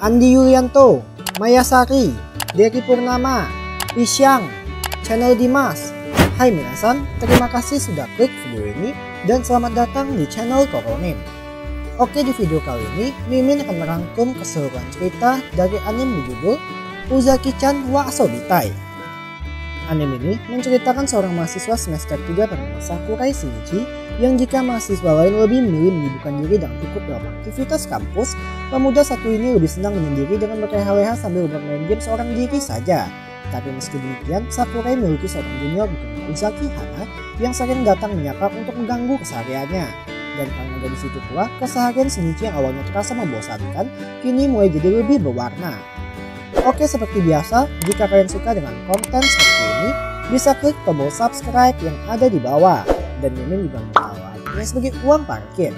Andi Yulianto, Maya Sari, Dery Purnama, Pisyang, Channel Dimas. Hai minasan, terima kasih sudah klik video ini dan selamat datang di channel Koronin. Oke, di video kali ini Mimin akan merangkum keseluruhan cerita dari anime berjudul Uzaki-chan wa Asobitai. Anime ini menceritakan seorang mahasiswa semester 3 bernama Sakurai Shinichi yang jika mahasiswa lain lebih memilih menyibukkan diri dengan ikut dalam aktivitas kampus, pemuda satu ini lebih senang menyendiri dengan berleha-leha sambil bermain game seorang diri saja. Tapi meski demikian, Sakurai memiliki seorang junior bernama Uzaki Hana yang sering datang menyapa untuk mengganggu kesehariannya. Dan karena dari situ pula, keseharian Shinichi yang awalnya terasa membosankan, kini mulai jadi lebih berwarna. Oke, seperti biasa, jika kalian suka dengan konten seperti ini, bisa klik tombol subscribe yang ada di bawah. Dan Mimin juga minta like-nya sebagai uang parkir.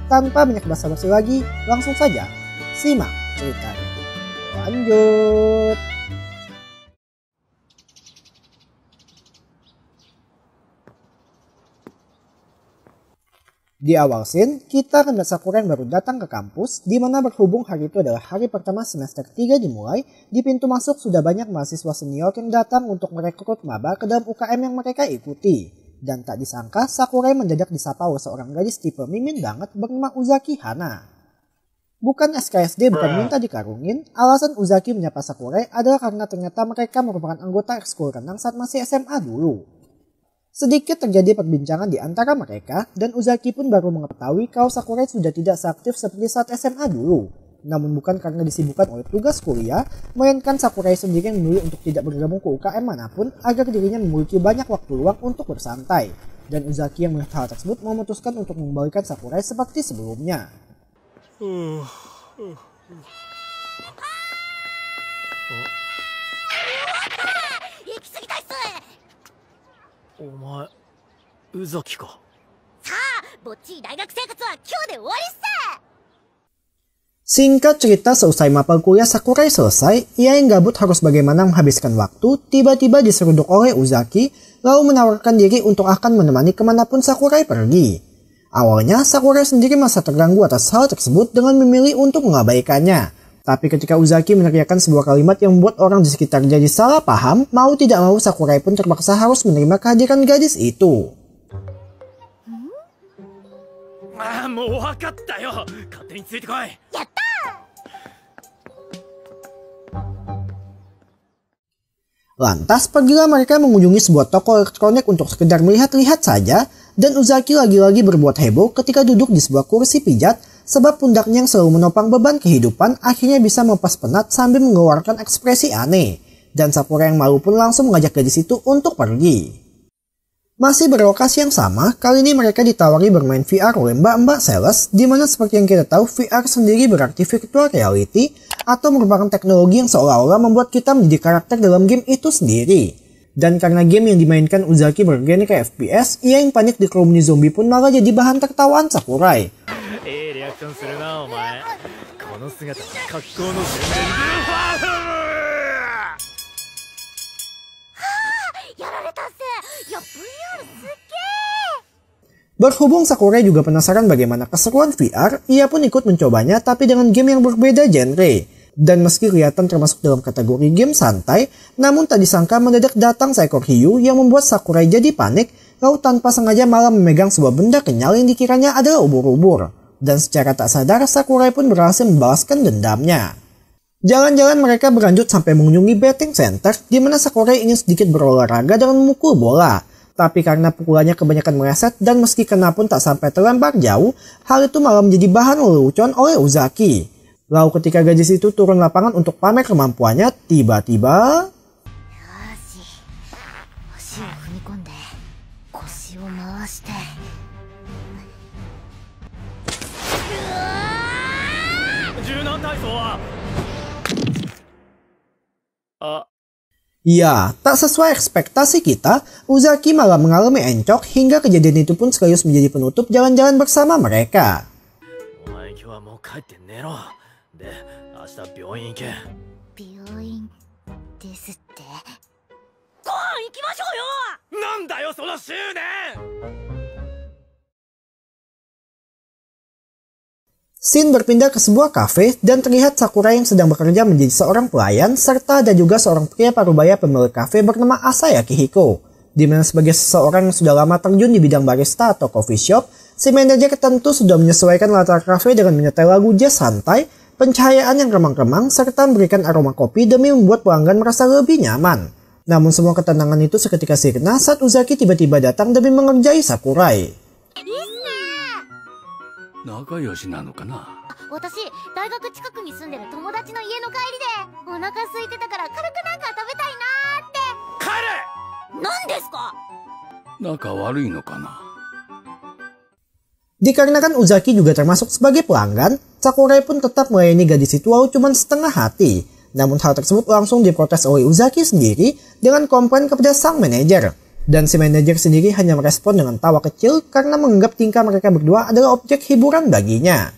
Tanpa banyak basa-basi lagi, langsung saja simak ceritanya. Lanjut. Di awal scene, kita akan melihat Sakurai yang baru datang ke kampus, di mana berhubung hari itu adalah hari pertama semester 3 dimulai, di pintu masuk sudah banyak mahasiswa senior yang datang untuk merekrut maba ke dalam UKM yang mereka ikuti. Dan tak disangka, Sakurai mendadak disapa oleh seorang gadis tipe Mimin banget bernama Uzaki Hana. Bukan SKSD bukan minta dikarungin, alasan Uzaki menyapa Sakurai adalah karena ternyata mereka merupakan anggota ekskul renang saat masih SMA dulu. Sedikit terjadi perbincangan di antara mereka, dan Uzaki pun baru mengetahui kalau Sakurai sudah tidak seaktif seperti saat SMA dulu. Namun bukan karena disibukkan oleh tugas kuliah, melainkan Sakurai sendiri yang memilih untuk tidak bergabung ke UKM manapun agar dirinya memiliki banyak waktu luang untuk bersantai. Dan Uzaki yang melihat hal tersebut memutuskan untuk mengembalikan Sakurai seperti sebelumnya. Singkat cerita, seusai mapel kuliah Sakurai selesai, ia yang gabut harus bagaimana menghabiskan waktu, tiba-tiba diseruduk oleh Uzaki, lalu menawarkan diri untuk akan menemani kemanapun Sakurai pergi. Awalnya, Sakurai sendiri merasa terganggu atas hal tersebut dengan memilih untuk mengabaikannya. Tapi ketika Uzaki meneriakkan sebuah kalimat yang membuat orang di sekitar jadi salah paham, mau tidak mau Sakurai pun terpaksa harus menerima kehadiran gadis itu. Lantas pergilah mereka mengunjungi sebuah toko elektronik untuk sekedar melihat-lihat saja, dan Uzaki lagi-lagi berbuat heboh ketika duduk di sebuah kursi pijat, sebab pundaknya yang selalu menopang beban kehidupan akhirnya bisa melepas penat sambil mengeluarkan ekspresi aneh. Dan Sakurai yang malu pun langsung mengajak gadis itu untuk pergi. Masih berlokasi yang sama, kali ini mereka ditawari bermain VR oleh mbak-mbak sales, dimana seperti yang kita tahu VR sendiri berarti virtual reality, atau merupakan teknologi yang seolah-olah membuat kita menjadi karakter dalam game itu sendiri. Dan karena game yang dimainkan Uzaki bergener FPS, ia yang panik di kerumuni zombie pun malah jadi bahan tertawaan Sakurai. Berhubung Sakurai juga penasaran bagaimana keseruan VR, ia pun ikut mencobanya tapi dengan game yang berbeda genre. Dan meski kelihatan termasuk dalam kategori game santai, namun tak disangka mendadak datang seekor hiu yang membuat Sakurai jadi panik, lalu tanpa sengaja malah memegang sebuah benda kenyal yang dikiranya adalah ubur-ubur. Dan secara tak sadar, Sakurai pun berhasil membalaskan dendamnya. Jalan-jalan mereka berlanjut sampai mengunjungi betting center, di mana Sakurai ingin sedikit berolahraga dengan memukul bola. Tapi karena pukulannya kebanyakan meleset dan meski kena pun tak sampai terlempar jauh, hal itu malah menjadi bahan lelucon oleh Uzaki. Lalu ketika gadis itu turun lapangan untuk pamer kemampuannya, tiba-tiba... Ya, tak sesuai ekspektasi kita, Uzaki malah mengalami encok hingga kejadian itu pun sekaligus menjadi penutup jalan-jalan bersama mereka. Scene berpindah ke sebuah kafe dan terlihat Sakurai yang sedang bekerja menjadi seorang pelayan serta ada juga seorang pria parubaya pemilik kafe bernama Asaya Kihiko. Di mana sebagai seseorang yang sudah lama terjun di bidang barista atau coffee shop, si manajer tentu sudah menyesuaikan latar kafe dengan menyetel lagu jazz santai, pencahayaan yang remang-remang, serta memberikan aroma kopi demi membuat pelanggan merasa lebih nyaman. Namun semua ketenangan itu seketika sirna saat Uzaki tiba-tiba datang demi mengerjai Sakurai. 仲良しなのかな。私大学近くに住んでる友達の家の帰りでお腹空いてたから軽くなんか食べたいなーって。帰れ。何ですか。仲悪いのかな。 Dikarenakan Uzaki juga termasuk sebagai pelanggan, Sakurai pun tetap melayani gadis itu walau cuma setengah hati. Namun hal tersebut langsung diprotes oleh Uzaki sendiri dengan komplain kepada sang manajer. Dan si manajer sendiri hanya merespon dengan tawa kecil karena menganggap tingkah mereka berdua adalah objek hiburan baginya.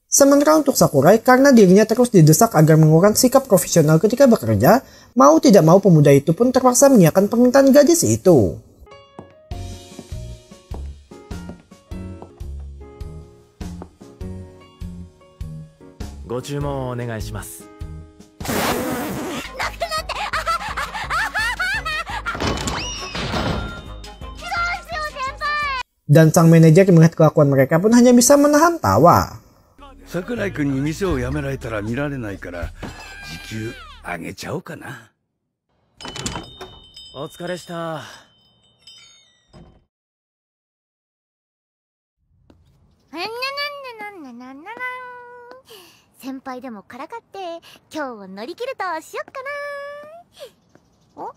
Sementara untuk Sakurai, karena dirinya terus didesak agar mengurangi sikap profesional ketika bekerja, mau tidak mau pemuda itu pun terpaksa mengiyakan permintaan gadis itu. Dan sang manajer melihat kelakuan mereka pun hanya bisa menahan tawa. 桜井君に店を辞められたら見られないから時給上げちゃおうかな。お疲れした。先輩でもからかって今日を乗り切るとしよっかな。お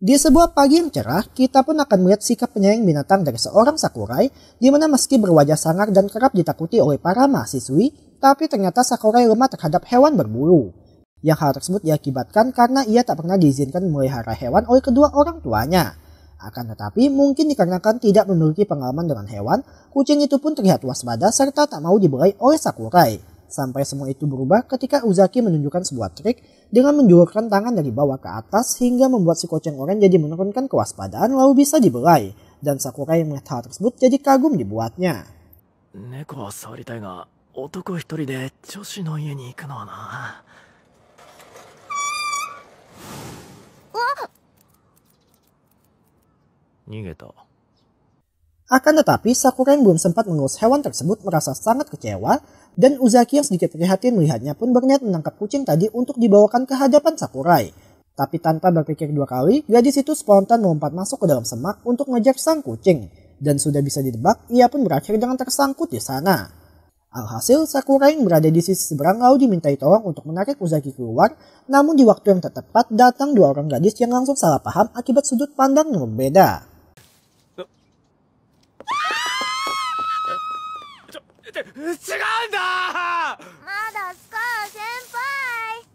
Di sebuah pagi yang cerah, kita pun akan melihat sikap penyayang binatang dari seorang Sakurai, di mana meski berwajah sangar dan kerap ditakuti oleh para mahasiswi, tapi ternyata Sakurai lemah terhadap hewan berbulu. Yang hal tersebut diakibatkan karena ia tak pernah diizinkan memelihara hewan oleh kedua orang tuanya. Akan tetapi, mungkin dikarenakan tidak memiliki pengalaman dengan hewan, kucing itu pun terlihat waspada serta tak mau dibelai oleh Sakurai. Sampai semua itu berubah ketika Uzaki menunjukkan sebuah trik dengan menjulurkan tangan dari bawah ke atas hingga membuat si kucing oranye jadi menurunkan kewaspadaan lalu bisa dibelai. Dan Sakurai yang melihat hal tersebut jadi kagum dibuatnya. 猫は触りたいが、男一人で女子の家に行くのはな。逃げた。 Akan tetapi, Sakurai yang belum sempat mengurus hewan tersebut merasa sangat kecewa, dan Uzaki yang sedikit prihatin melihatnya pun berniat menangkap kucing tadi untuk dibawakan ke hadapan Sakurai. Tapi tanpa berpikir dua kali, gadis itu spontan melompat masuk ke dalam semak untuk mengejar sang kucing. Dan sudah bisa ditebak, ia pun berakhir dengan tersangkut di sana. Alhasil, Sakurai yang berada di sisi seberang lalu dimintai tolong untuk menarik Uzaki keluar, namun di waktu yang tak tepat datang dua orang gadis yang langsung salah paham akibat sudut pandang yang berbeda. 違うんだ。まだスカー先輩。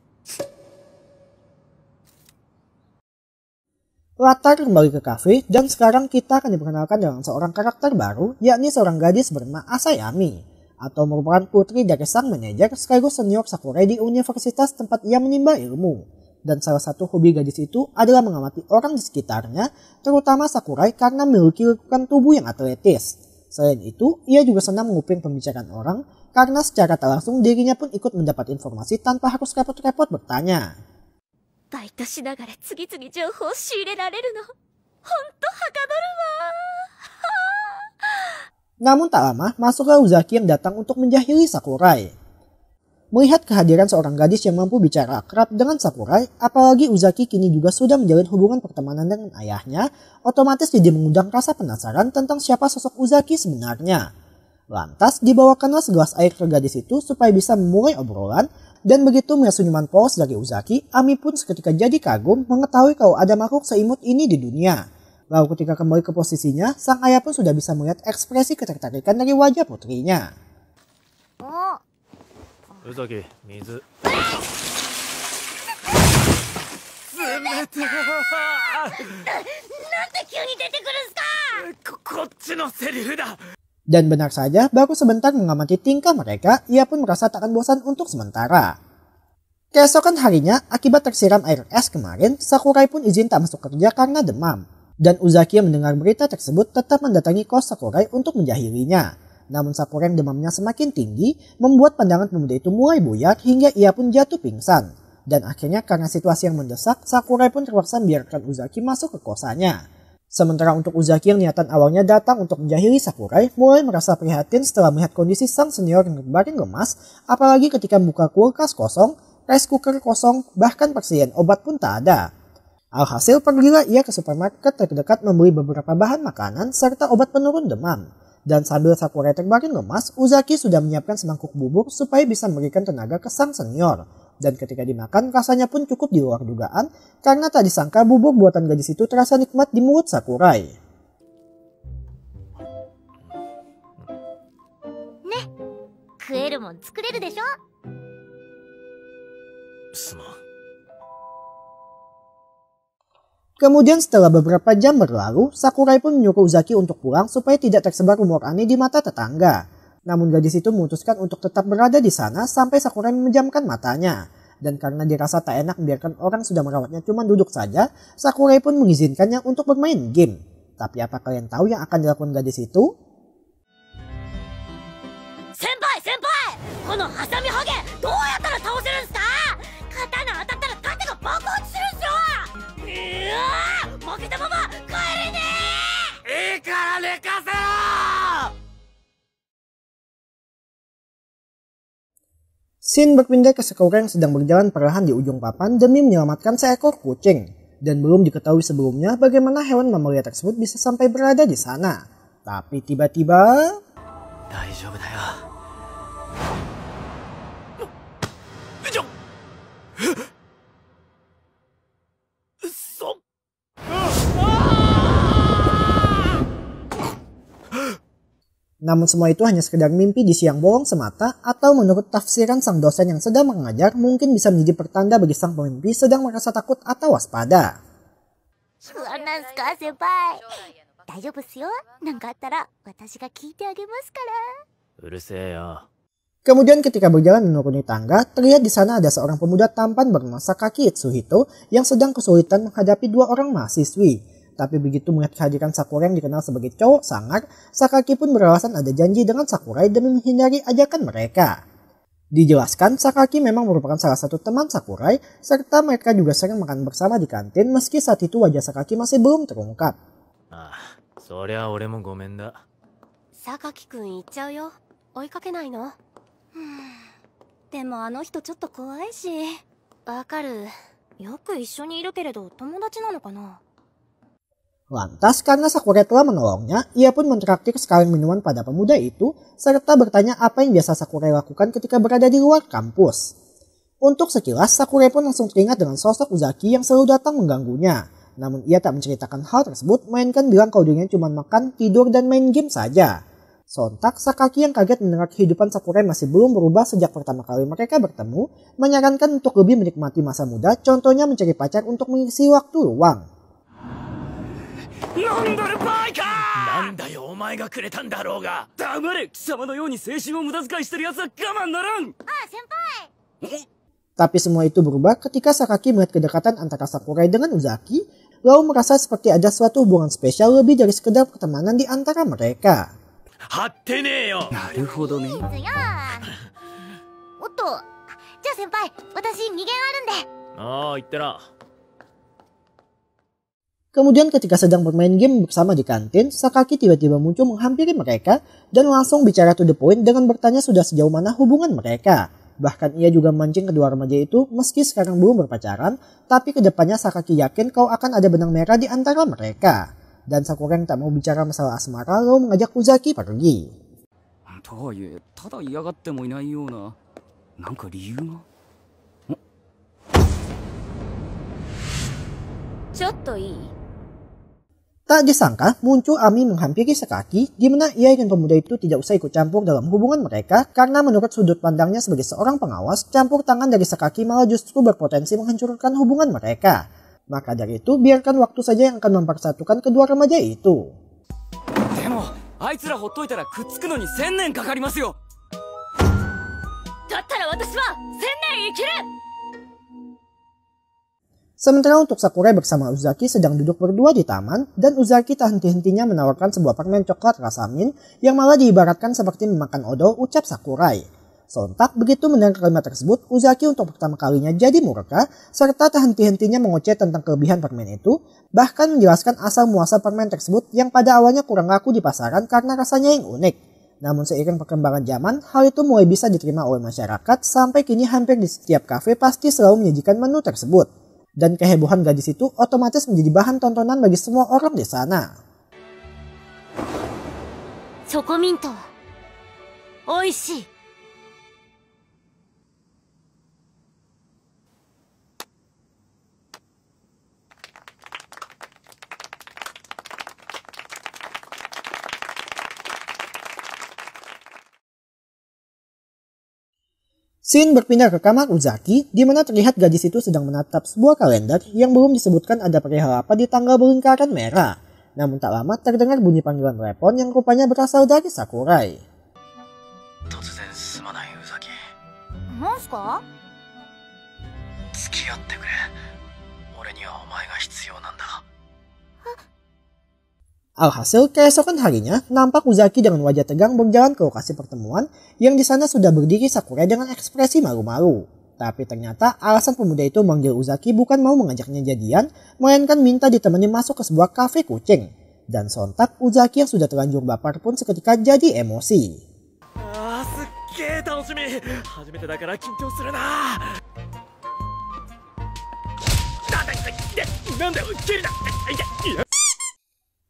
Latar kembali ke kafe, dan sekarang kita akan diperkenalkan dengan seorang karakter baru, yakni seorang gadis bernama Asayami, atau merupakan putri dari sang manajer sekaligus senior Sakurai di universitas tempat ia menimba ilmu. Dan salah satu hobi gadis itu adalah mengamati orang di sekitarnya, terutama Sakurai karena memiliki lekukan tubuh yang atletis. Selain itu, ia juga senang menguping pembicaraan orang karena secara tak langsung dirinya pun ikut mendapat informasi tanpa harus repot-repot bertanya. バイトしながら次々情報を仕入れられるの、ほんとはかどるわ。 Namun tak lama, masuklah Uzaki yang datang untuk menjahili Sakurai. Melihat kehadiran seorang gadis yang mampu bicara akrab dengan Sakurai, apalagi Uzaki kini juga sudah menjalin hubungan pertemanan dengan ayahnya, otomatis jadi mengundang rasa penasaran tentang siapa sosok Uzaki sebenarnya. Lantas dibawakanlah segelas air ke gadis itu supaya bisa memulai obrolan, dan begitu melihat senyuman polos dari Uzaki, Ami pun seketika jadi kagum mengetahui kalau ada makhluk seimut ini di dunia. Lalu ketika kembali ke posisinya, sang ayah pun sudah bisa melihat ekspresi ketertarikan dari wajah putrinya. Oh. 宇崎、水。なんで急に出てくるんすか。こっちのセリフだ。 Dan benar saja, baru sebentar mengamati tingkah mereka, ia pun merasa tak akan bosan untuk sementara. Keesokan harinya, akibat tersiram air es kemarin, Sakurai pun izin tak masuk kerja karena demam. Dan Uzaki yang mendengar berita tersebut tetap mendatangi kos Sakurai untuk menjahilinya. Namun Sakura yang demamnya semakin tinggi membuat pandangan pemuda itu mulai buyar hingga ia pun jatuh pingsan. Dan akhirnya karena situasi yang mendesak, Sakurai pun terpaksa membiarkan Uzaki masuk ke kosannya. Sementara untuk Uzaki yang niatan awalnya datang untuk menjahili Sakurai mulai merasa prihatin setelah melihat kondisi sang senior yang berbaring lemas, apalagi ketika buka kulkas kosong, rice cooker kosong, bahkan persediaan obat pun tak ada. Alhasil pergilah ia ke supermarket terdekat membeli beberapa bahan makanan serta obat penurun demam. Dan sambil Sakurai terbaring lemas, Uzaki sudah menyiapkan semangkuk bubur supaya bisa memberikan tenaga ke sang senior. Dan ketika dimakan, rasanya pun cukup di luar dugaan karena tak disangka bubur buatan gadis itu terasa nikmat di mulut Sakurai. Ne, 食えるもん作れるでしょ? すまん。 Kemudian setelah beberapa jam berlalu, Sakurai pun menyuruh Uzaki untuk pulang supaya tidak tersebar rumor aneh di mata tetangga. Namun gadis itu memutuskan untuk tetap berada di sana sampai Sakurai memejamkan matanya. Dan karena dirasa tak enak membiarkan orang sudah merawatnya cuma duduk saja, Sakurai pun mengizinkannya untuk bermain game. Tapi apa kalian tahu yang akan dilakukan gadis itu? Senpai, senpai! このハサミハゲどうやったら倒せるんすか? 刀当たったら盾が爆発するんすよ! 負けたまま帰れねえ! いいから寝かせろ! Scene berpindah ke Sakura yang sedang berjalan perlahan di ujung papan demi menyelamatkan seekor kucing. Dan belum diketahui sebelumnya bagaimana hewan mamalia tersebut bisa sampai berada di sana. Tapi tiba-tiba... 大丈夫だよ。Namun semua itu hanya sekedar mimpi di siang bolong semata atau menurut tafsiran sang dosen yang sedang mengajar mungkin bisa menjadi pertanda bagi sang pemimpi sedang merasa takut atau waspada. 不安なんすか先輩? 大丈夫っすよ。なんかあったら私が聞いてあげますから。うるせえよ。 Kemudian ketika berjalan menuruni tangga, terlihat di sana ada seorang pemuda tampan bernama Sakaki Itsuhito yang sedang kesulitan menghadapi dua orang mahasiswi. Tapi begitu melihat kehadiran Sakurai yang dikenal sebagai cowok sangar, Sakaki pun beralasan ada janji dengan Sakurai demi menghindari ajakan mereka. Dijelaskan, Sakaki memang merupakan salah satu teman Sakurai, serta mereka juga sering makan bersama di kantin meski saat itu wajah Sakaki masih belum terungkap. ああ、そりゃ俺もごめんだ。榊くん行っちゃうよ。追いかけないの？でもあの人ちょっと怖いし。わかる。よく一緒にいるけれど友達なのかな? Lantas karena Sakurai telah menolongnya, ia pun mentraktir sekaleng minuman pada pemuda itu, serta bertanya apa yang biasa Sakurai lakukan ketika berada di luar kampus. Untuk sekilas, Sakurai pun langsung teringat dengan sosok Uzaki yang selalu datang mengganggunya. Namun ia tak menceritakan hal tersebut, melainkan bilang kalau dirinya cuma makan, tidur, dan main game saja. Sontak, Sakaki yang kaget mendengar kehidupan Sakurai masih belum berubah sejak pertama kali mereka bertemu, menyarankan untuk lebih menikmati masa muda, contohnya mencari pacar untuk mengisi waktu luang. なんだるバイカー！なんだよお前がくれたんだろうが。黙れ、貴様のように青春を無駄遣いしてる奴は我慢ならん。Tapi semua itu berubah ketika Sakaki melihat kedekatan antara Sakurai dengan Uzaki, lalu merasa seperti ada suatu hubungan spesial lebih dari sekedar pertemanan di antara mereka. 張ってねえよ。なるほどね。おっと、じゃあ先輩、私2限あるんで。ああ、言ってな。 Kemudian ketika sedang bermain game bersama di kantin, Sakaki tiba-tiba muncul menghampiri mereka dan langsung bicara to the point dengan bertanya sudah sejauh mana hubungan mereka. Bahkan ia juga memancing kedua remaja itu meski sekarang belum berpacaran, tapi kedepannya Sakaki yakin kalau akan ada benang merah di antara mereka. Dan Sakura yang tak mau bicara masalah asmara lalu mengajak Uzaki pergi. とはいえ、ただ嫌がってもいないような、なんか理由が？ちょっといい? Tak disangka muncul Ami menghampiri Sakaki di mana ia ingin pemuda itu tidak usah ikut campur dalam hubungan mereka karena menurut sudut pandangnya sebagai seorang pengawas, campur tangan dari Sakaki malah justru berpotensi menghancurkan hubungan mereka. Maka dari itu biarkan waktu saja yang akan mempersatukan kedua remaja itu. でも、あいつらほっといたらくっつくのに1000年かかりますよ。だったら私は1000年生きる。Sementara untuk Sakurai bersama Uzaki sedang duduk berdua di taman, dan Uzaki tak henti-hentinya menawarkan sebuah permen coklat rasa mint yang malah diibaratkan seperti memakan odol, ucap Sakurai. Sontak begitu mendengar kalimat tersebut, Uzaki untuk pertama kalinya jadi murka, serta tak henti-hentinya mengoceh tentang kelebihan permen itu, bahkan menjelaskan asal muasal permen tersebut yang pada awalnya kurang laku di pasaran karena rasanya yang unik. Namun seiring perkembangan zaman, hal itu mulai bisa diterima oleh masyarakat sampai kini hampir di setiap kafe pasti selalu menyajikan menu tersebut. Dan kehebohan gadis itu otomatis menjadi bahan tontonan bagi semua orang di sana. Chocominto. Oishii. Scene berpindah ke kamar Uzaki, di mana terlihat gadis itu sedang menatap sebuah kalender yang belum disebutkan ada perihal apa di tanggal berlingkaran merah. Namun tak lama terdengar bunyi panggilan telepon yang rupanya berasal dari Sakurai. Monska? Alhasil, keesokan harinya, nampak Uzaki dengan wajah tegang berjalan ke lokasi pertemuan yang di sana sudah berdiri Sakurai dengan ekspresi malu-malu. Tapi ternyata alasan pemuda itu memanggil Uzaki bukan mau mengajaknya jadian, melainkan minta ditemani masuk ke sebuah kafe kucing. Dan sontak, Uzaki yang sudah terlanjur baper pun seketika jadi emosi.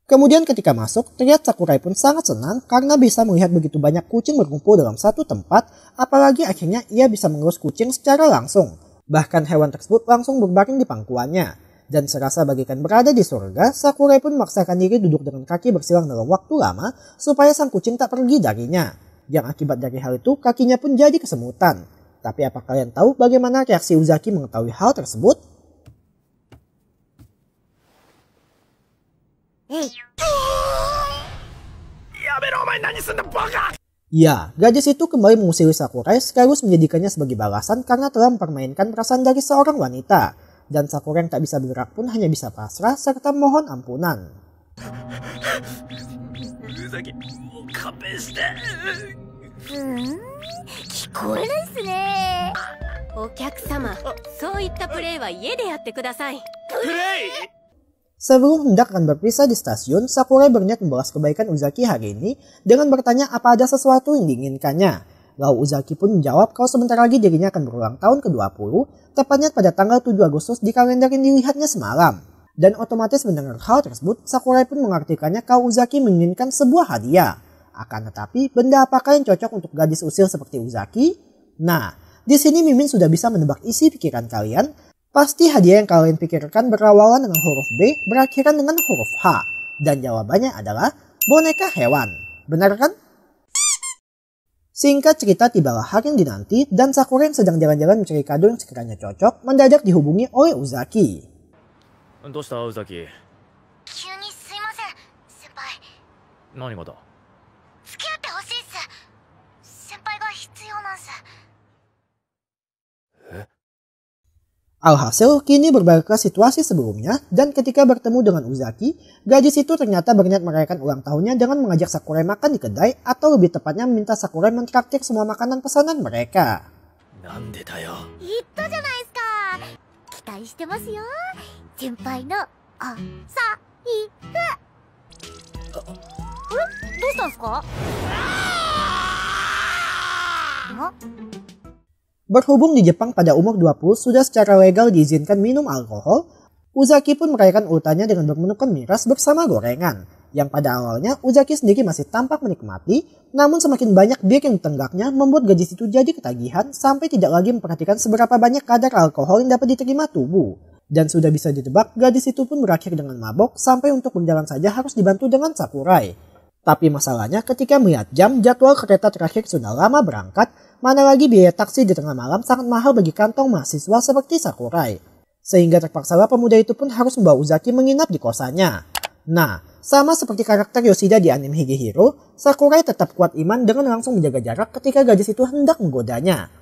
Kemudian ketika masuk, terlihat Sakurai pun sangat senang karena bisa melihat begitu banyak kucing berkumpul dalam satu tempat, apalagi akhirnya ia bisa mengelus kucing secara langsung. Bahkan hewan tersebut langsung berbaring di pangkuannya. Dan serasa bagaikan berada di surga, Sakurai pun memaksakan diri duduk dengan kaki bersilang dalam waktu lama supaya sang kucing tak pergi darinya. Yang akibat dari hal itu, kakinya pun jadi kesemutan. Tapi apa kalian tahu bagaimana reaksi Uzaki mengetahui hal tersebut? Ya, gadis itu kembali mengusir Sakurai sekaligus menjadikannya sebagai balasan karena telah mempermainkan perasaan dari seorang wanita. Dan Sakurai yang tak bisa bergerak pun hanya bisa pasrah serta mohon ampunan. Sebelum hendak akan berpisah di stasiun, Sakurai berniat membalas kebaikan Uzaki hari ini dengan bertanya apa ada sesuatu yang diinginkannya. Lalu Uzaki pun menjawab kalau sebentar lagi dirinya akan berulang tahun ke-20, tepatnya pada tanggal 7 Agustus di kalender yang dilihatnya semalam. Dan otomatis mendengar hal tersebut, Sakurai pun mengartikannya kalau Uzaki menginginkan sebuah hadiah. Akan tetapi, benda apakah yang cocok untuk gadis usil seperti Uzaki? Nah, di sini Mimin sudah bisa menebak isi pikiran kalian. Pasti hadiah yang kalian pikirkan berawalan dengan huruf B berakhiran dengan huruf H. Dan jawabannya adalah boneka hewan. Benar kan? Singkat cerita tibalah hari yang dinanti dan Sakurai yang sedang jalan-jalan mencari kado yang sekiranya cocok mendadak dihubungi oleh Uzaki. Alhasil, kini berbaliklah situasi sebelumnya, dan ketika bertemu dengan Uzaki, gadis itu ternyata berniat merayakan ulang tahunnya dengan mengajak Sakurai makan di kedai, atau lebih tepatnya meminta Sakurai mentraktir semua makanan pesanan mereka. Berhubung di Jepang pada umur 20 sudah secara legal diizinkan minum alkohol, Uzaki pun merayakan ultahnya dengan bermenukan miras bersama gorengan. Yang pada awalnya Uzaki sendiri masih tampak menikmati, namun semakin banyak bir yang ditenggaknya membuat gadis itu jadi ketagihan sampai tidak lagi memperhatikan seberapa banyak kadar alkohol yang dapat diterima tubuh. Dan sudah bisa ditebak, gadis itu pun berakhir dengan mabok sampai untuk berjalan saja harus dibantu dengan Sakurai. Tapi masalahnya ketika melihat jam, jadwal kereta terakhir sudah lama berangkat, mana lagi biaya taksi di tengah malam sangat mahal bagi kantong mahasiswa seperti Sakurai. Sehingga terpaksalah pemuda itu pun harus membawa Uzaki menginap di kosannya. Nah, sama seperti karakter Yoshida di anime Higehiro, Sakurai tetap kuat iman dengan langsung menjaga jarak ketika gadis itu hendak menggodanya.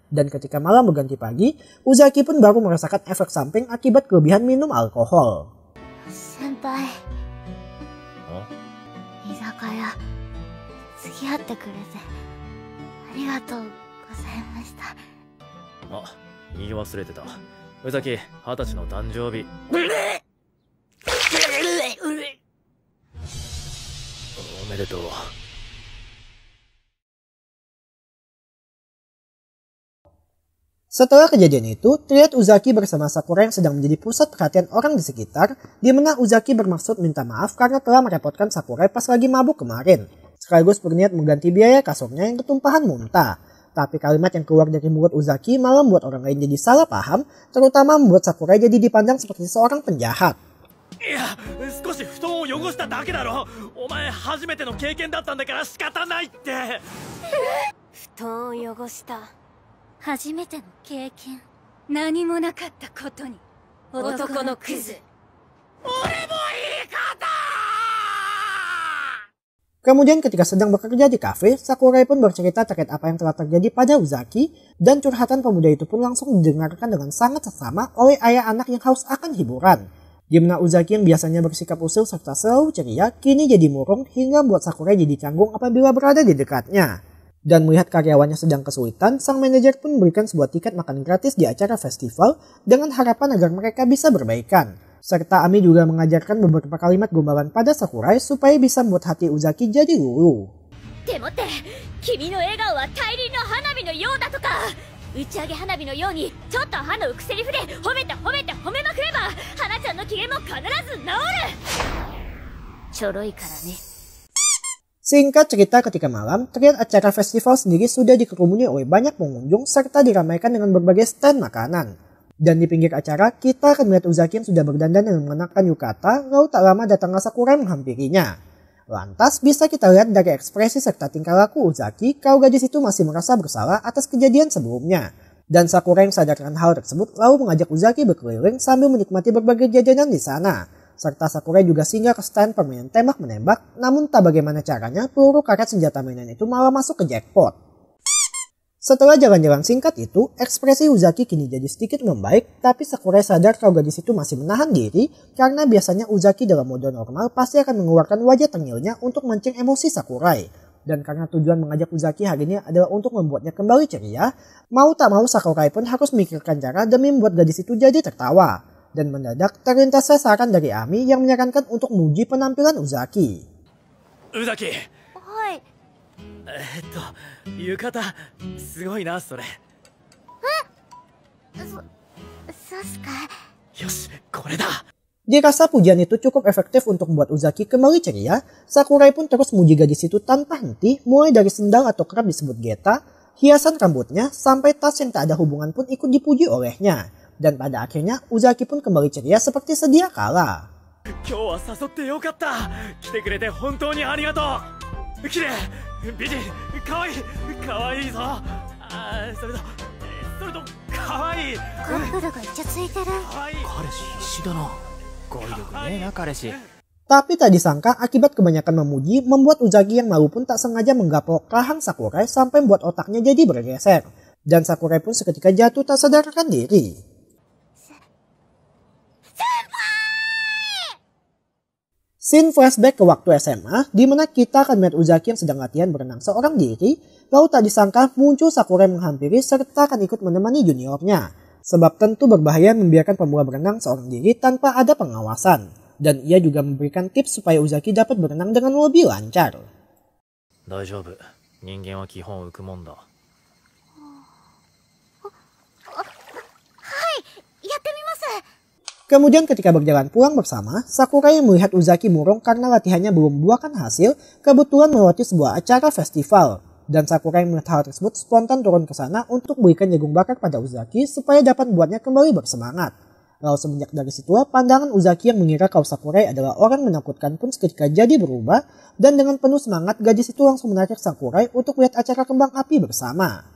Dan ketika malam berganti pagi, Uzaki pun baru merasakan efek samping akibat kelebihan minum alkohol. Senpai. Izakaya. 付き合ってくれてありがとうございました。あ、言い忘れてた。宇崎、20歳の誕生日。おめでとう。Setelah kejadian itu, terlihat Uzaki bersama Sakura yang sedang menjadi pusat perhatian orang di sekitar, di mana Uzaki bermaksud minta maaf karena telah merepotkan Sakura pas lagi mabuk kemarin, sekaligus berniat mengganti biaya kasurnya yang ketumpahan muntah. Tapi kalimat yang keluar dari mulut Uzaki malah membuat orang lain jadi salah paham, terutama membuat Sakura jadi dipandang seperti seorang penjahat. いや、少し布団を汚しただけだろ。お前初めての経験だったんだから仕方ないって。布団を汚した。初めての経験。何もなかったことに。男のクズ。 Kemudian ketika sedang bekerja di kafe, Sakurai pun bercerita terkait apa yang telah terjadi pada Uzaki, dan curhatan pemuda itu pun langsung didengarkan dengan sangat seksama oleh ayah anak yang haus akan hiburan. Di mana Uzaki yang biasanya bersikap usil serta selalu ceria, kini jadi murung hingga membuat Sakurai jadi canggung apabila berada di dekatnya. Dan melihat karyawannya sedang kesulitan, sang manajer pun memberikan sebuah tiket makan gratis di acara festival dengan harapan agar mereka bisa berbaikan. Serta Ami juga mengajarkan beberapa kalimat gombalan pada Sakurai supaya bisa membuat hati Uzaki jadi luluh. でもって君の笑顔は大輪の花火のようだとか打ち上げ花火のようにちょっと歯の浮くセリフで褒めて褒めて褒めまくれば花ちゃんの機嫌も必ず治るちょろいからね Singkat cerita ketika malam, terlihat acara festival sendiri sudah dikerumuni oleh banyak pengunjung serta diramaikan dengan berbagai stand makanan. Dan di pinggir acara, kita akan melihat Uzaki yang sudah berdandan dan mengenakan yukata, lalu tak lama datanglah Sakurai menghampirinya. Lantas bisa kita lihat dari ekspresi serta tingkah laku Uzaki, kalau gadis itu masih merasa bersalah atas kejadian sebelumnya. Dan Sakurai yang sadarkan hal tersebut lalu mengajak Uzaki berkeliling sambil menikmati berbagai jajanan di sana. Serta Sakurai juga singgah ke stand permainan tembak-menembak, namun tak bagaimana caranya peluru karet senjata mainan itu malah masuk ke jackpot. Setelah jalan-jalan singkat itu, ekspresi Uzaki kini jadi sedikit membaik, tapi Sakurai sadar kalau gadis itu masih menahan diri karena biasanya Uzaki dalam mode normal pasti akan mengeluarkan wajah tengilnya untuk mancing emosi Sakurai. Dan karena tujuan mengajak Uzaki hari ini adalah untuk membuatnya kembali ceria, mau tak mau Sakurai pun harus memikirkan cara demi membuat gadis itu jadi tertawa. Dan mendadak terlintas saran dari Ami yang menyarankan untuk menguji penampilan Uzaki. Uzaki. はい。浴衣すごいなそれ。そうっすか。よし、これだ。 Dirasa pujian itu cukup efektif untuk membuat Uzaki kembali ceria, Sakurai pun terus memuji gadis itu tanpa henti, mulai dari sendal atau kerap disebut geta, hiasan rambutnya, sampai tas yang tak ada hubungan pun ikut dipuji olehnya. Dan pada akhirnya Uzaki pun kembali ceria seperti sedia kala. 今日は誘ってよかった。来てくれて本当にありがとう。綺麗、美人、可愛い、可愛いぞ。それと可愛い。カップルがイチャついてる。彼氏必死だな。語彙力ねえな彼氏。 Tapi tak disangka akibat kebanyakan memuji membuat Uzaki yang malu pun tak sengaja menggaplok rahang Sakurai sampai membuat otaknya jadi bergeser. Dan Sakurai pun seketika jatuh tak sadarkan diri. Scene flashback ke waktu SMA, di mana kita akan melihat Uzaki yang sedang latihan berenang seorang diri, lalu tak disangka muncul Sakurai menghampiri serta akan ikut menemani juniornya. Sebab tentu berbahaya membiarkan pemula berenang seorang diri tanpa ada pengawasan. Dan ia juga memberikan tips supaya Uzaki dapat berenang dengan lebih lancar. 大丈夫。人間は基本浮くもんだ。はい、やってみます。 Kemudian ketika berjalan pulang bersama, Sakurai yang melihat Uzaki murung karena latihannya belum membuahkan hasil, kebetulan melewati sebuah acara festival. Dan Sakurai melihat hal tersebut spontan turun ke sana untuk berikan jagung bakar pada Uzaki supaya dapat membuatnya kembali bersemangat. Lalu semenjak dari situlah pandangan Uzaki yang mengira kalau Sakurai adalah orang menakutkan pun seketika jadi berubah, dan dengan penuh semangat gadis itu langsung menarik Sakurai untuk melihat acara kembang api bersama.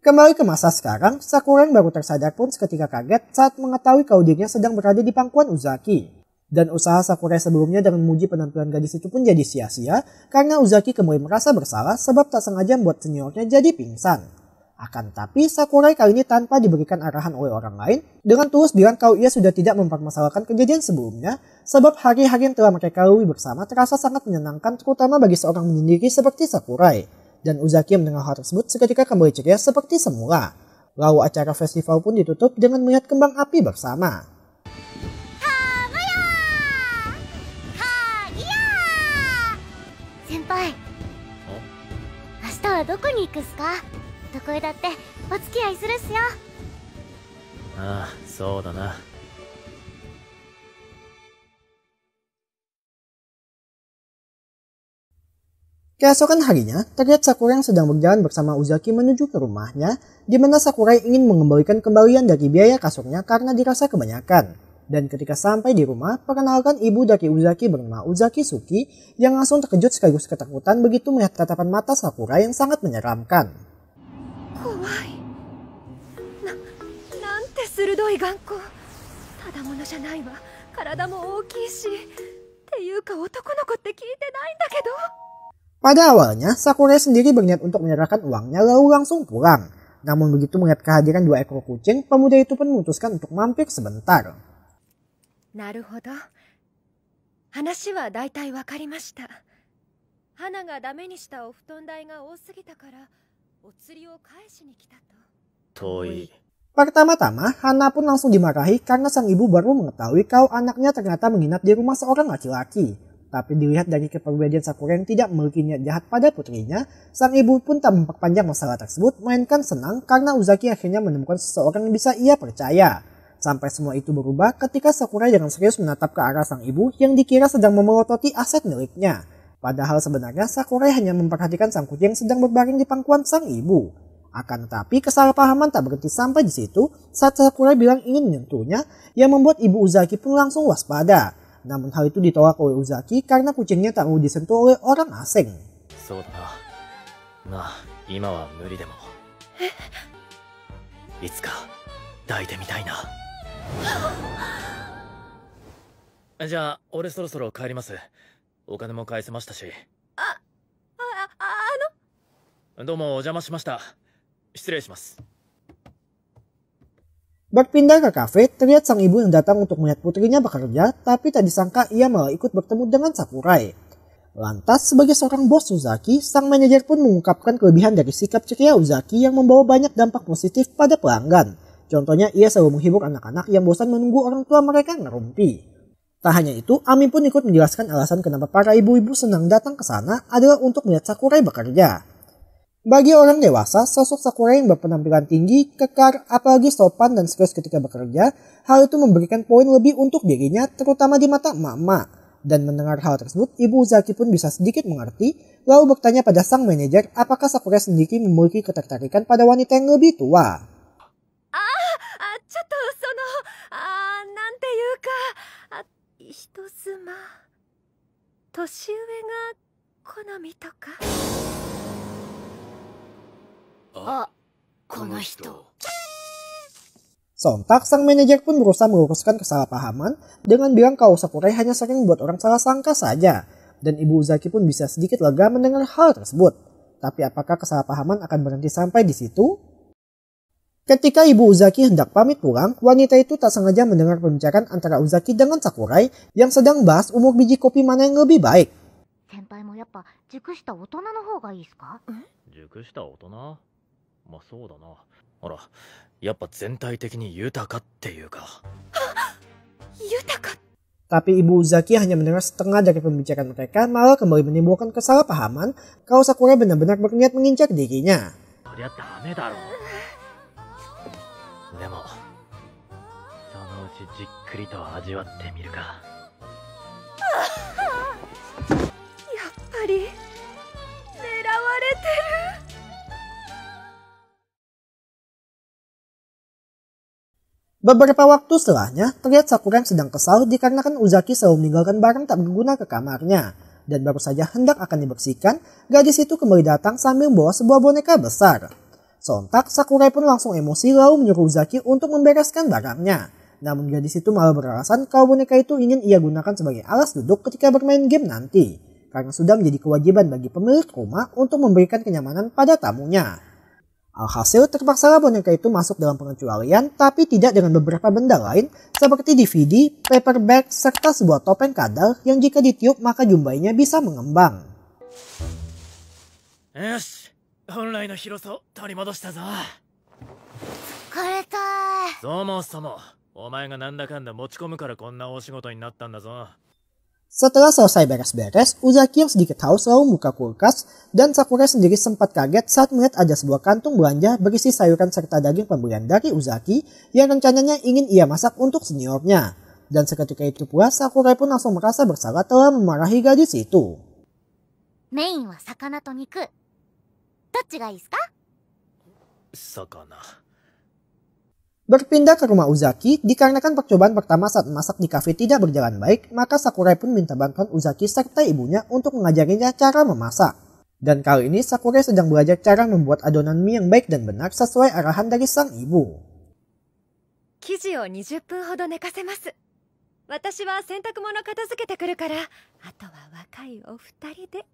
Kembali ke masa sekarang, Sakura yang baru tersadar pun seketika kaget saat mengetahui kalau dirinya sedang berada di pangkuan Uzaki. Dan usaha Sakura sebelumnya dengan memuji penampilan gadis itu pun jadi sia-sia karena Uzaki kembali merasa bersalah sebab tak sengaja membuat seniornya jadi pingsan. Akan tapi Sakura kali ini tanpa diberikan arahan oleh orang lain dengan tulus bilang kalau ia sudah tidak mempermasalahkan kejadian sebelumnya sebab hari-hari yang telah mereka lalui bersama terasa sangat menyenangkan terutama bagi seorang menyendiri seperti Sakura. Dan Uzaki mendengar hal tersebut seketika kembali ceria seperti semula. Lalu acara festival pun ditutup dengan melihat kembang api bersama. Senpai, 明日はどこに行くっすか？どこへだってお付き合いするっすよ。ああ、そうだな。Keesokan harinya, terlihat Sakura yang sedang berjalan bersama Uzaki menuju ke rumahnya, di mana Sakura ingin mengembalikan kembalian dari biaya kasurnya karena dirasa kebanyakan. Dan ketika sampai di rumah, perkenalkan ibu dari Uzaki bernama Uzaki Suki, yang langsung terkejut sekaligus ketakutan begitu melihat tatapan mata Sakura yang sangat menyeramkan. Kowai. Nante surudo ganko. Tadamono janai wa. Karada mo ookii shi. Teyuka otoko no ko tte kiite nai nda kedo. Pada awalnya, Sakura sendiri berniat untuk menyerahkan uangnya lalu langsung pulang. Namun begitu melihat kehadiran 2 ekor kucing, pemuda itu pun memutuskan untuk mampir sebentar. Naruhodo. Hanashi wa daitai wakarimashita. Hana ga dame ni shita ofuton dai ga oosugita kara otsuri o kaeshi ni kita to. Toi. Pertama-tama, Hana pun langsung dimarahi karena sang ibu baru mengetahui kalau anaknya ternyata menginap di rumah seorang laki-laki. Tapi dilihat dari kepribadian Sakura yang tidak memiliki niat jahat pada putrinya, sang ibu pun tak memperpanjang masalah tersebut, melainkan senang karena Uzaki akhirnya menemukan seseorang yang bisa ia percaya. Sampai semua itu berubah ketika Sakura dengan serius menatap ke arah sang ibu yang dikira sedang memelototi aset miliknya. Padahal sebenarnya Sakura hanya memperhatikan sang kucing yang sedang berbaring di pangkuan sang ibu. Akan tetapi kesalahpahaman tak berhenti sampai di situ saat Sakura bilang ingin menyentuhnya, yang membuat ibu Uzaki pun langsung waspada. Namun hal itu ditolak oleh Uzaki karena kucingnya tak mau disentuh oleh orang asing. Berpindah ke kafe, terlihat sang ibu yang datang untuk melihat putrinya bekerja, tapi tak disangka ia malah ikut bertemu dengan Sakurai. Lantas, sebagai seorang bos Uzaki, sang manajer pun mengungkapkan kelebihan dari sikap ceria Uzaki yang membawa banyak dampak positif pada pelanggan. Contohnya, ia selalu menghibur anak-anak yang bosan menunggu orang tua mereka ngerumpi. Tak hanya itu, Ami pun ikut menjelaskan alasan kenapa para ibu-ibu senang datang ke sana adalah untuk melihat Sakurai bekerja. Bagi orang dewasa, sosok Sakura yang berpenampilan tinggi, kekar, apalagi sopan dan serius ketika bekerja, hal itu memberikan poin lebih untuk dirinya, terutama di mata emak-emak. Dan mendengar hal tersebut, ibu Uzaki pun bisa sedikit mengerti, lalu bertanya pada sang manajer apakah Sakura sendiri memiliki ketertarikan pada wanita yang lebih tua. Sontak, sang manajer pun berusaha meluruskan kesalahpahaman dengan bilang kalau Sakurai hanya sering membuat orang salah sangka saja. Dan ibu Uzaki pun bisa sedikit lega mendengar hal tersebut. Tapi apakah kesalahpahaman akan berhenti sampai di situ? Ketika ibu Uzaki hendak pamit pulang, wanita itu tak sengaja mendengar pembicaraan antara Uzaki dengan Sakurai yang sedang bahas umur biji kopi mana yang lebih baik. Senpai mo yappa jukushita otona no hou ga ii desu ka? Jukushita otona? まあそうだな。ほら、やっぱ全体的に豊かっていうか。豊か。 Tapi ibu Uzaki hanya mendengar setengah dari pembicaraan mereka, malah kembali menimbulkan kesalahpahaman kalau Sakura benar-benar berniat mengincar dirinya. そりゃダメだろ。でも、そのうちじっくりと味わってみるか。やっぱり狙われてる。 Beberapa waktu setelahnya, terlihat Sakura yang sedang kesal dikarenakan Uzaki selalu meninggalkan barang tak berguna ke kamarnya. Dan baru saja hendak akan dibersihkan, gadis itu kembali datang sambil membawa sebuah boneka besar. Sontak, Sakurai pun langsung emosi lalu menyuruh Uzaki untuk membereskan barangnya. Namun gadis itu malah beralasan kalau boneka itu ingin ia gunakan sebagai alas duduk ketika bermain game nanti. Karena sudah menjadi kewajiban bagi pemilik rumah untuk memberikan kenyamanan pada tamunya. Alhasil terpaksalah boneka itu masuk dalam pengecualian tapi tidak dengan beberapa benda lain seperti DVD, paper bag, serta sebuah topeng kadal yang jika ditiup maka jumlahnya bisa mengembang. よし、本来の広さを取り戻したぞ。疲れたい。そもそもお前がなんだかんだ持ち込むからこんな大仕事になったんだぞ。 Setelah selesai beres-beres, Uzaki yang sedikit haus lalu membuka kulkas dan Sakurai sendiri sempat kaget saat melihat ada sebuah kantung belanja berisi sayuran serta daging pembelian dari Uzaki yang rencananya ingin ia masak untuk seniornya. Dan seketika itu pula Sakurai pun langsung merasa bersalah telah memarahi gadis itu. メインは魚と肉。どっちがいいですか？魚。 Berpindah ke rumah Uzaki, dikarenakan percobaan pertama saat memasak di kafe tidak berjalan baik, maka Sakurai pun minta bantuan Uzaki serta ibunya untuk mengajarinya cara memasak. Dan kali ini Sakurai sedang belajar cara membuat adonan mie yang baik dan benar sesuai arahan dari sang ibu. 生地を20分ほど寝かせます。私は洗濯物片付けてくるから、あとは若いお二人で。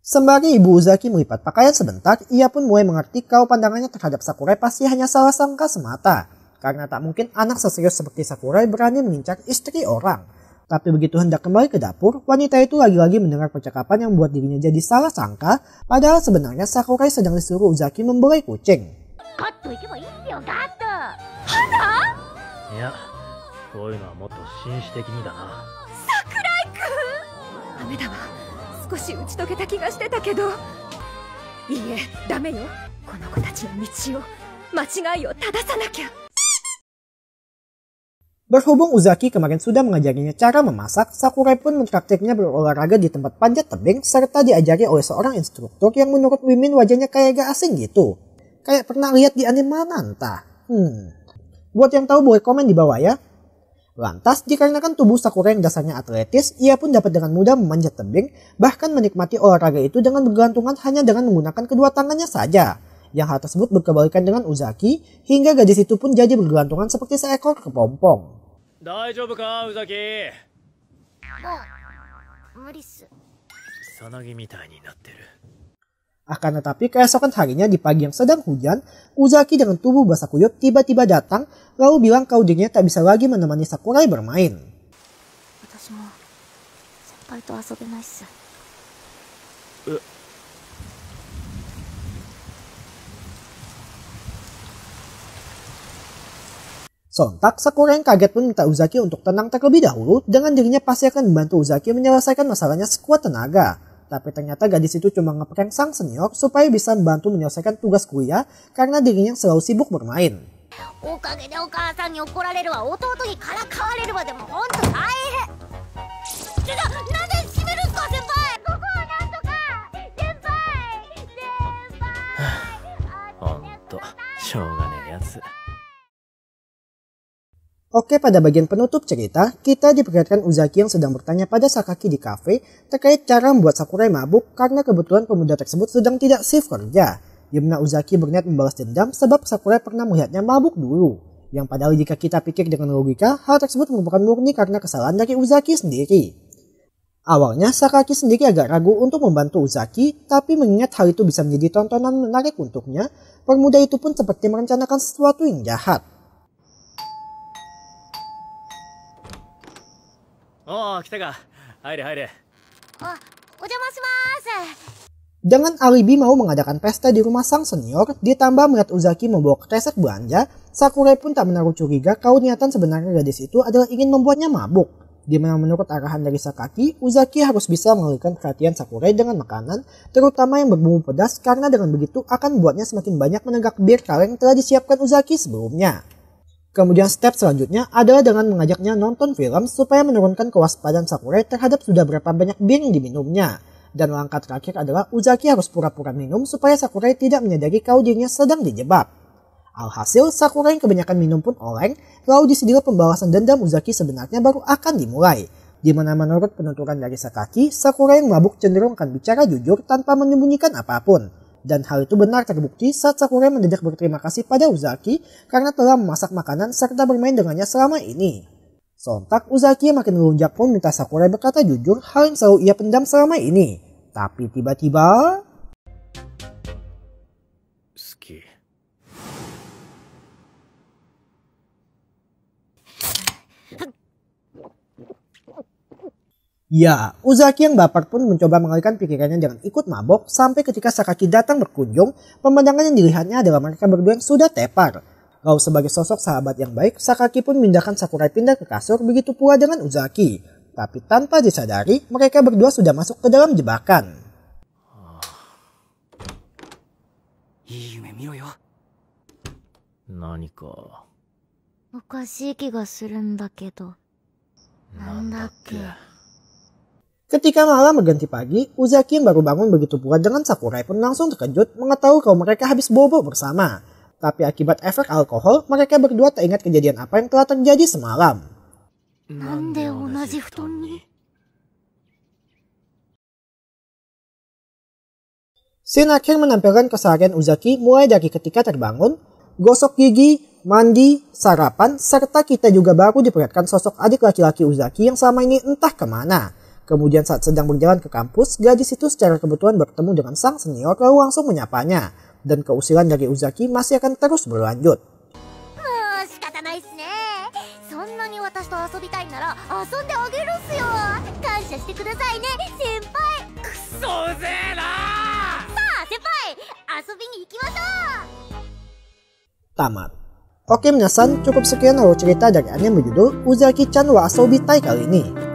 Sembari ibu Uzaki melipat pakaian sebentar, ia pun mulai mengerti kalau pandangannya terhadap Sakurai pasti hanya salah sangka semata. Karena tak mungkin anak seserius seperti Sakurai berani mengincar istri orang. Tapi begitu hendak kembali ke dapur, wanita itu lagi-lagi mendengar percakapan yang membuat dirinya jadi salah sangka, padahal sebenarnya Sakurai sedang disuruh Uzaki membelai kucing. ガッと行けばいいんだよ、ガッと。いや、こういうのはもっと紳士的にだな。ダメだわ。少し打ち解けた気がしてたけど。いいえ、ダメよ。この子たちの道を、間違いを正さなきゃ。 Berhubung Uzaki kemarin sudah mengajarinya cara memasak, Sakurai pun mentraktirnya berolahraga di tempat panjat tebing serta diajari oleh seorang instruktur yang menurut Mimin wajahnya kayak gak asing gitu. Kayak pernah lihat di anime mana entah. Buat yang tahu boleh komen di bawah ya. Lantas, dikarenakan tubuh Sakurai yang dasarnya atletis, ia pun dapat dengan mudah memanjat tebing, bahkan menikmati olahraga itu dengan bergelantungan hanya dengan menggunakan kedua tangannya saja. Yang hal tersebut berkebalikan dengan Uzaki, hingga gadis itu pun jadi bergelantungan seperti seekor kepompong. 大丈夫か、ウザキ。無理っす。さなぎみたいになってる。 Akan tetapi keesokan harinya di pagi yang sedang hujan, Uzaki dengan tubuh basah kuyup tiba-tiba datang lalu bilang kalau dirinya tak bisa lagi menemani Sakurai bermain. 私も先輩と遊べないっす。 Sontak, Sakurai yang kaget pun minta Uzaki untuk tenang terlebih dahulu dengan dirinya pasti akan membantu Uzaki menyelesaikan masalahnya sekuat tenaga. Tapi ternyata gadis itu cuma ngeprank sang senior supaya bisa membantu menyelesaikan tugas kuliah karena dirinya selalu sibuk bermain. おかげでお母さんに怒られるわ、弟にからかわれるわ、でもほんと大変。なんで閉めるんすか、先輩。ここはなんとか。先輩。ほんと、しょうがねえやつ。 Oke, pada bagian penutup cerita, kita diperlihatkan Uzaki yang sedang bertanya pada Sakaki di kafe terkait cara membuat Sakurai mabuk karena kebetulan pemuda tersebut sedang tidak shift kerja. Di mana Uzaki berniat membalas dendam sebab Sakurai pernah melihatnya mabuk dulu. Yang padahal jika kita pikir dengan logika, hal tersebut merupakan murni karena kesalahan dari Uzaki sendiri. Awalnya Sakaki sendiri agak ragu untuk membantu Uzaki, tapi mengingat hal itu bisa menjadi tontonan menarik untuknya, pemuda itu pun seperti merencanakan sesuatu yang jahat. おお、来たか。入れ入れ。あ、お邪魔します。 Dengan alibi mau mengadakan pesta di rumah sang senior, ditambah melihat Uzaki membawa kresek belanja, Sakurai pun tak menaruh curiga kalau niatan sebenarnya gadis itu adalah ingin membuatnya mabuk. Di mana menurut arahan dari Sakaki, Uzaki harus bisa mengalihkan perhatian Sakurai dengan makanan, terutama yang berbumbu pedas karena dengan begitu akan membuatnya semakin banyak menenggak bir kaleng yang telah disiapkan Uzaki sebelumnya. Kemudian step selanjutnya adalah dengan mengajaknya nonton film supaya menurunkan kewaspadaan Sakurai terhadap sudah berapa banyak bir yang diminumnya. Dan langkah terakhir adalah Uzaki harus pura-pura minum supaya Sakurai tidak menyadari kalau dirinya sedang dijebak. Alhasil, Sakurai yang kebanyakan minum pun oleng, lalu disinilah pembalasan dendam Uzaki sebenarnya baru akan dimulai. di mana menurut penuturan dari Sakaki, Sakura yang mabuk cenderung akan bicara jujur tanpa menyembunyikan apapun. Dan hal itu benar terbukti saat Sakura mendadak berterima kasih pada Uzaki karena telah memasak makanan serta bermain dengannya selama ini. Sontak Uzaki yang makin melunjak pun minta Sakura berkata jujur hal yang selalu ia pendam selama ini. Tapi tiba-tiba... Ya, Uzaki yang baper pun mencoba mengalihkan pikirannya dengan ikut mabok sampai ketika Sakaki datang berkunjung, pemandangan yang dilihatnya adalah mereka berdua yang sudah tepar. Lalu sebagai sosok sahabat yang baik, Sakaki pun memindahkan Sakurai pindah ke kasur begitu pula dengan Uzaki. Tapi tanpa disadari, mereka berdua sudah masuk ke dalam jebakan. Ketika malam berganti pagi, Uzaki yang baru bangun begitu pula dengan Sakurai pun langsung terkejut mengetahui kalau mereka habis bobo bersama. Tapi akibat efek alkohol, mereka berdua tak ingat kejadian apa yang telah terjadi semalam. Scene akhir menampilkan keseharian Uzaki mulai dari ketika terbangun, gosok gigi, mandi, sarapan, serta kita juga baru diperlihatkan sosok adik laki-laki Uzaki yang selama ini entah kemana. Kemudian saat sedang berjalan ke kampus, gadis itu secara kebetulan bertemu dengan sang senior lalu langsung menyapanya. Dan keusilan dari Uzaki masih akan terus berlanjut. Tamat. Oke minasan, cukup sekian alur cerita dari anime berjudul Uzaki-chan wa Asobitai kali ini.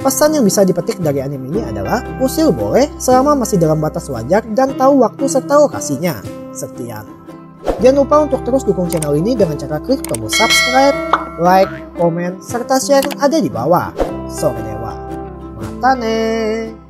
Pesan yang bisa dipetik dari anime ini adalah usil boleh selama masih dalam batas wajar dan tahu waktu serta lokasinya. Sekian. Jangan lupa untuk terus dukung channel ini dengan cara klik tombol subscribe, like, komen, serta share yang ada di bawah. Sore dewa. Matane.